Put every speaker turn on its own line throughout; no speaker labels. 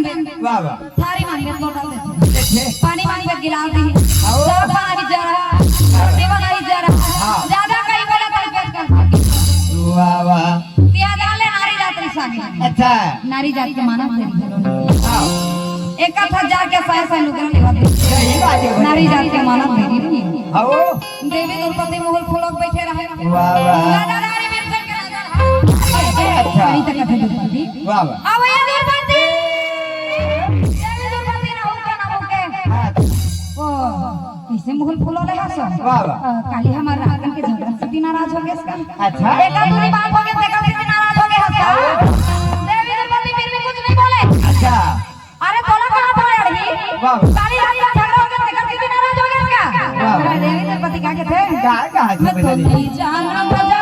थारी मांगे बोतल दे पानी मांगे गिलास दी सब पानी जा रहा सेवन आई जा रहा ज्यादा कई बड़ा तलबेट कर
वाह वाह
क्या डाले नारी जात रिसाके
अच्छा
नारी जात के मानव तेरी एक कथा जाके साया लुगरा लेवा दे नारी जात के मानव तेरी
आओ
देवी द्रौपदी महल फूलक बैठे रहे
वाह वाह
राजा नारी मिलकर के राजा
अच्छा
यही तक कथा द्रौपदी
वाह वाह
अब ये द्रौपदी देवी द्रौपदी ना होके ना होके ओ कैसे महल फूलो रहा सब
वाह वाह
काली हमारा राजन के झगड़ा से नाराज हो गए इसका
अच्छा
बेटा पूरी बात हो गई देखा से नाराज हो गए हंसा देवी द्रौपदी फिर भी कुछ नहीं बोले
अच्छा
अरे बोला कहां था लड़की
वाह
काली रात का झगड़ा हो गया देखा से नाराज हो गया इसका
वाह
देवी द्रौपदी क्या कहते हैं
कहां से
मैं तो नहीं जाना भजवा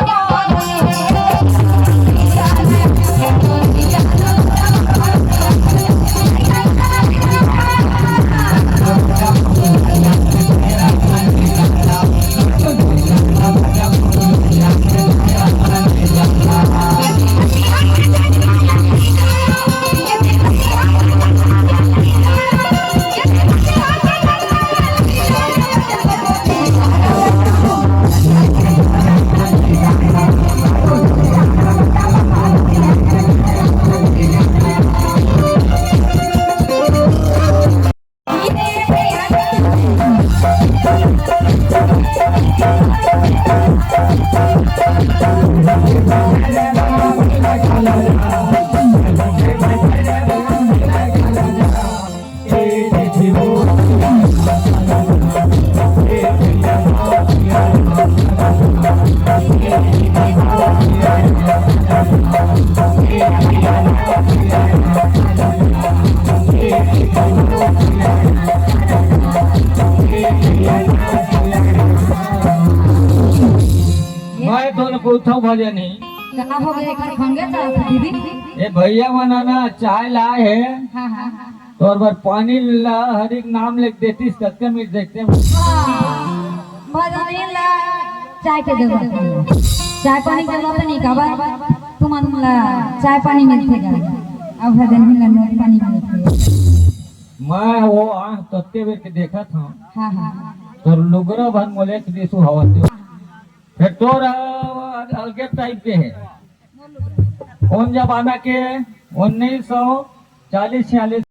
मैं तो पूछता भले नहीं
कहां हो गए एक खंगे था दीदी
ये भैया मनाना चाय लाए है
हां हां
तो और बार पानी ला हर एक नाम लिख देती सत्य में देखते
भजनी ला चाय के जरूरत चाय पानी की जरूरत नहीं का तुम ला चाय पानी मिलते जा अब भजनी ला नोट पानी मिलते
मैं वो आंख तत्ते बेर के देखा था
हां हां
तो लुगरा भन मोले के दिसु हवा से फिर तो अलगे टाइप के है कौन जमाना के 1940-46